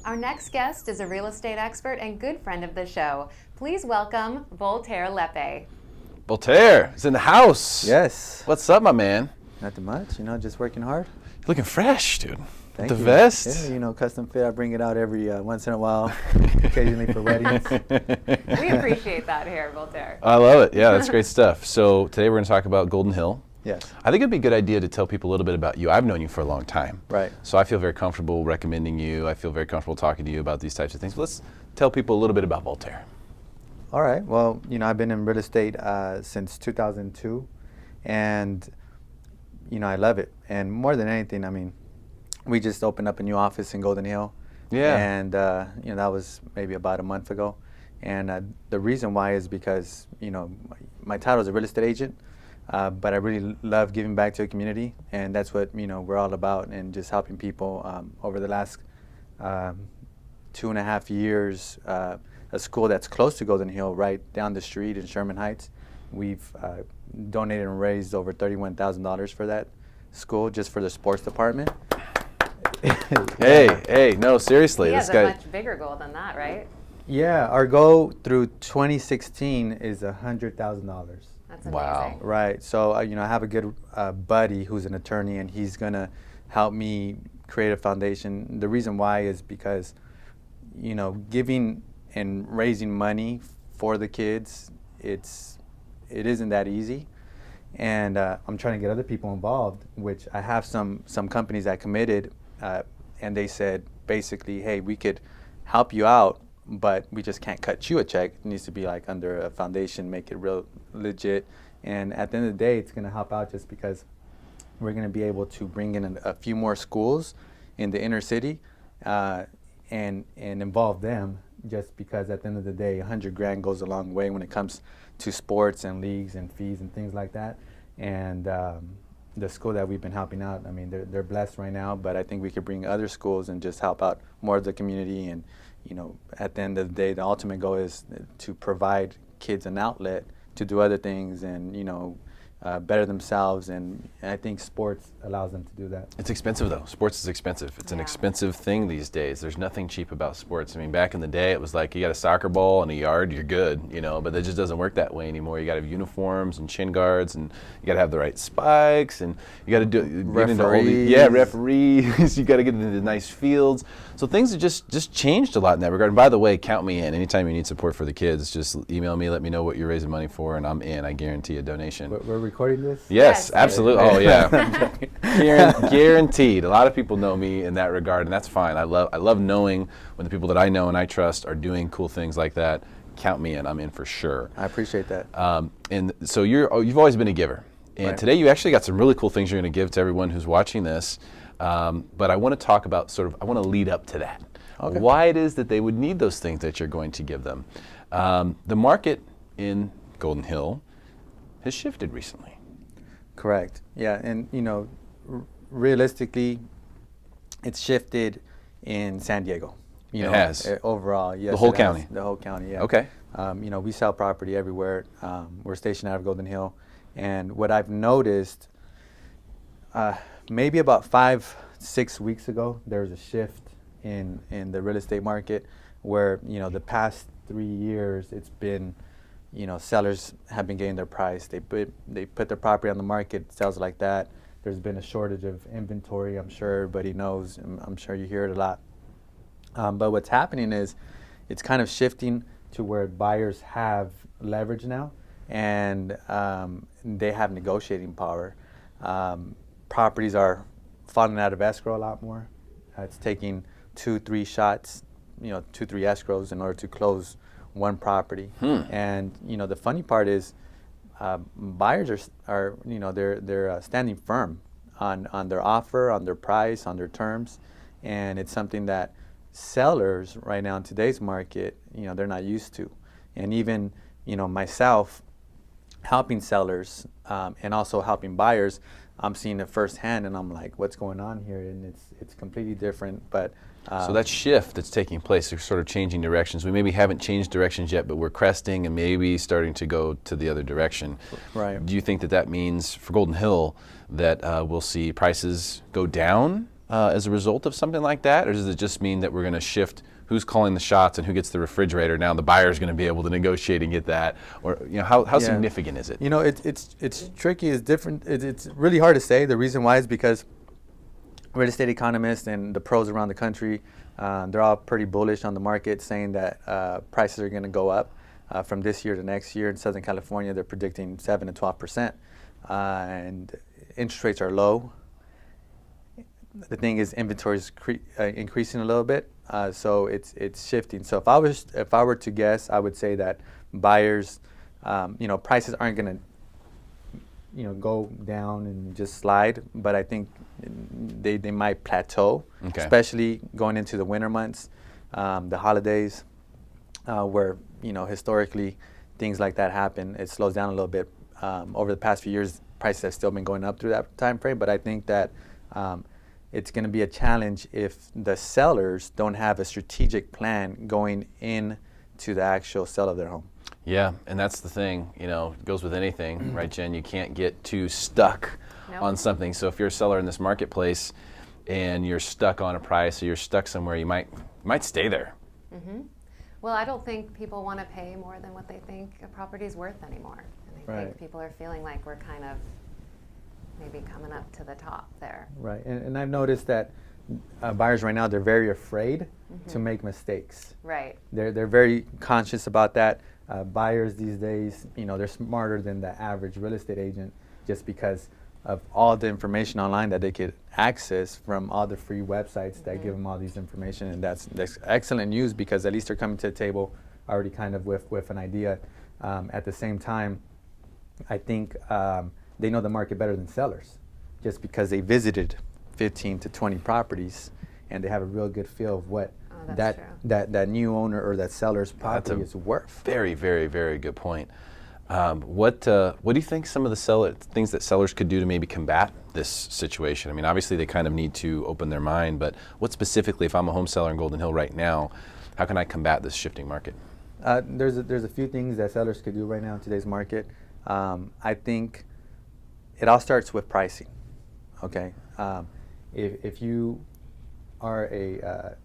Our next guest is a real estate expert and good friend of the show. Please welcome Voltaire Lepe. Voltaire is in the house. Yes. What's up, my man? Nothing much, just working hard. You're looking fresh, dude. Thank the you. vest. Yeah, custom fit. I bring it out every once in a while, occasionally for weddings. We appreciate that here, Voltaire. I love it. Yeah, that's great stuff. So today we're going to talk about Golden Hill. Yes. I think it'd be a good idea to tell people a little bit about you. I've known you for a long time. Right. So I feel very comfortable recommending you. I feel very comfortable talking to you about these types of things. But let's tell people a little bit about Voltaire. All right. Well, I've been in real estate since 2002, and I love it. And more than anything, we just opened up a new office in Golden Hill. Yeah. And that was maybe about a month ago. And the reason why is because my title is a real estate agent. But I really love giving back to the community, and that's what we're all about, and just helping people. Over the last 2.5 years, a school that's close to Golden Hill, right down the street in Sherman Heights, we've donated and raised over $31,000 for that school, just for the sports department. Hey, no, seriously. He This has guy. a much bigger goal than that, right? Yeah, our goal through 2016 is $100,000. That's amazing. Wow. Right. So, I have a good buddy who's an attorney, and he's going to help me create a foundation. The reason why is because, giving and raising money for the kids, it isn't that easy. And I'm trying to get other people involved, which I have some companies that committed, and they said, basically, hey, we could help you out, but we just can't cut you a check. It needs to be like under a foundation, make it real legit. And at the end of the day, it's going to help out just because we're going to be able to bring in a few more schools in the inner city and involve them, just because at the end of the day, $100,000 goes a long way when it comes to sports and leagues and fees and things like that. And the school that we've been helping out, they're blessed right now, but I think we could bring other schools and just help out more of the community. And at the end of the day, the ultimate goal is to provide kids an outlet to do other things and, better themselves. And I think sports allows them to do that. It's expensive, though. Sports is expensive. It's an expensive thing these days. There's nothing cheap about sports. Back in the day, it was like you got a soccer ball and a yard, you're good, but it just doesn't work that way anymore. You got to have uniforms and shin guards, and you got to have the right spikes, and you got to do referees. Referees. You got to get into the nice fields. So things have just changed a lot in that regard. And by the way, count me in. Anytime you need support for the kids, just email me, let me know what you're raising money for, and I'm in. I guarantee a donation. We're recording this? Yes, Yes. absolutely. Oh, yeah. Guaranteed. A lot of people know me in that regard, and that's fine. I love knowing when the people that I know and I trust are doing cool things like that. Count me in. I'm in for sure. I appreciate that. And so you've always been a giver. And Right. today you actually got some really cool things you're going to give to everyone who's watching this. But I want to talk about I want to lead up to that. Okay. Why it is that they would need those things that you're going to give them. The market in Golden Hill has shifted recently. Correct. Yeah, and realistically, it's shifted in San Diego. It has. Overall, yes. The whole it has. county? The whole county. Yeah. Okay. We sell property everywhere. We're stationed out of Golden Hill, and what I've noticed, maybe about 5-6 weeks ago, there was a shift in the real estate market, where the past 3 years it's been. Sellers have been getting their price. They put their property on the market, sells like that. There's been a shortage of inventory. I'm sure everybody knows. I'm sure you hear it a lot. But what's happening is, it's kind of shifting to where buyers have leverage now, and they have negotiating power. Properties are falling out of escrow a lot more. It's taking 2-3 shots, 2-3 escrows in order to close one property. And the funny part is, buyers are they're standing firm on their offer, on their price, on their terms, and it's something that sellers right now in today's market, they're not used to. And even myself helping sellers and also helping buyers, I'm seeing it firsthand, and I'm like, what's going on here? And it's completely different. But so that shift that's taking place, they're sort of changing directions. We maybe haven't changed directions yet, but we're cresting and maybe starting to go to the other direction. Right. Do you think that means for Golden Hill that we'll see prices go down as a result of something like that, or does it just mean that we're going to shift who's calling the shots and who gets the refrigerator? Now the buyer's going to be able to negotiate and get that, or how significant is it? It's tricky. It's different. It's really hard to say. The reason why is because real estate economists and the pros around the country, they're all pretty bullish on the market, saying that prices are going to go up from this year to next year. In Southern California, they're predicting 7 to 12%, and interest rates are low. The thing is, inventory is increasing a little bit, so it's shifting. So if I were to guess, I would say that buyers, prices aren't going to, go down and just slide, but I think they might plateau, especially going into the winter months, the holidays, where historically things like that happen. It slows down a little bit. Over the past few years, prices have still been going up through that time frame, but I think that it's going to be a challenge if the sellers don't have a strategic plan going into the actual sale of their home. Yeah, and that's the thing, it goes with anything, right, Jen? You can't get too stuck on something. So if you're a seller in this marketplace and you're stuck on a price or you're stuck somewhere, you might stay there. Mm-hmm. Well, I don't think people want to pay more than what they think a property is worth anymore. And I think people are feeling like we're kind of maybe coming up to the top there. Right, and I've noticed that buyers right now, they're very afraid to make mistakes. Right. They're very conscious about that. Buyers these days, they're smarter than the average real estate agent, just because of all the information online that they could access from all the free websites that give them all these information. And that's excellent news, because at least they're coming to the table already kind of with an idea. At the same time, I think they know the market better than sellers, just because they visited 15 to 20 properties and they have a real good feel of what that new owner or that seller's property is worth. Very, very, very good point. What do you think some of the things that sellers could do to maybe combat this situation? I mean, obviously they kind of need to open their mind, but what specifically, if I'm a home seller in Golden Hill right now, how can I combat this shifting market? There's a few things that sellers could do right now in today's market. I think it all starts with pricing. Okay, if you are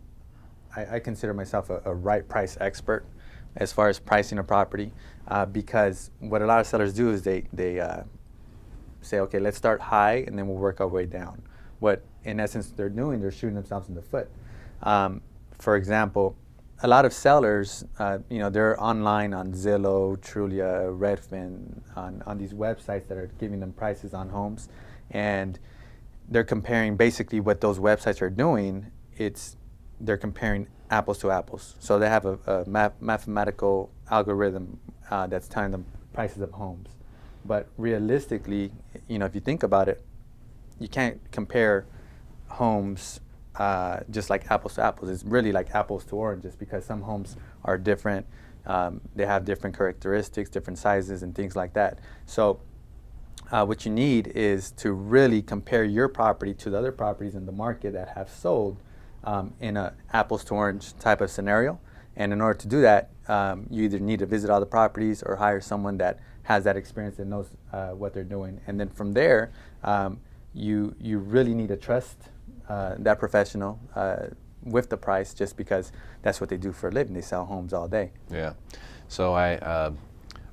I consider myself a right price expert as far as pricing a property, because what a lot of sellers do is they say, okay, let's start high and then we'll work our way down. What in essence they're doing, they're shooting themselves in the foot. For example, a lot of sellers, they're online on Zillow, Trulia, Redfin, on these websites that are giving them prices on homes, and they're comparing basically what those websites are doing. They're comparing apples to apples. So they have a mathematical algorithm that's telling them prices of homes. But realistically, if you think about it, you can't compare homes just like apples to apples. It's really like apples to oranges, because some homes are different. They have different characteristics, different sizes, and things like that. So what you need is to really compare your property to the other properties in the market that have sold in a apples to orange type of scenario. And in order to do that, you either need to visit all the properties or hire someone that has that experience and knows what they're doing. And then from there, you really need to trust that professional with the price, just because that's what they do for a living. They sell homes all day. Yeah. So I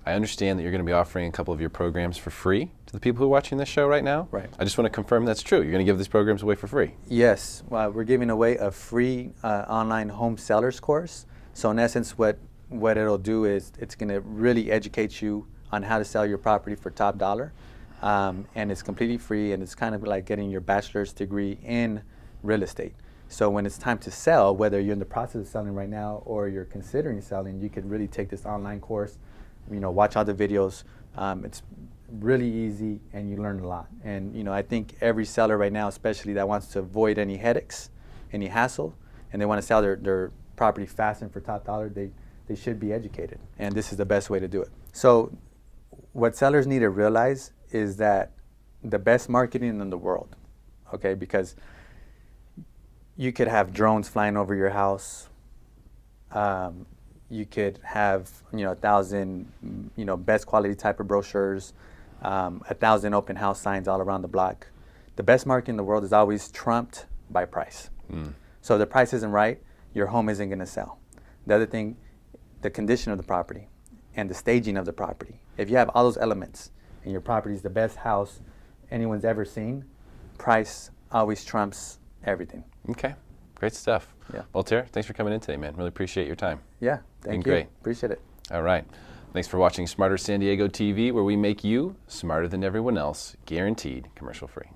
understand that you're going to be offering a couple of your programs for free to the people who are watching this show right now. Right. I just want to confirm that's true. You're going to give these programs away for free. Yes. We're giving away a free online home sellers course. So in essence, what it'll do is it's going to really educate you on how to sell your property for top dollar. And it's completely free, and it's kind of like getting your bachelor's degree in real estate. So when it's time to sell, whether you're in the process of selling right now or you're considering selling, you can really take this online course, watch all the videos. It's really easy, and you learn a lot. And I think every seller right now, especially that wants to avoid any headaches, any hassle, and they want to sell their property fast and for top dollar, they should be educated. And this is the best way to do it. So what sellers need to realize is that the best marketing in the world, okay, because you could have drones flying over your house. You could have 1,000 best quality type of brochures, 1,000 open house signs all around the block. The best marketing in the world is always trumped by price. So if the price isn't right, your home isn't going to sell. The other thing, the condition of the property and the staging of the property. If you have all those elements and your property is the best house anyone's ever seen, price always trumps everything. Okay, great stuff. Yeah. Well, Tara, thanks for coming in today, man. Really appreciate your time. Yeah, thank you. Great. Appreciate it. All right. Thanks for watching Smarter San Diego TV, where we make you smarter than everyone else, guaranteed commercial free.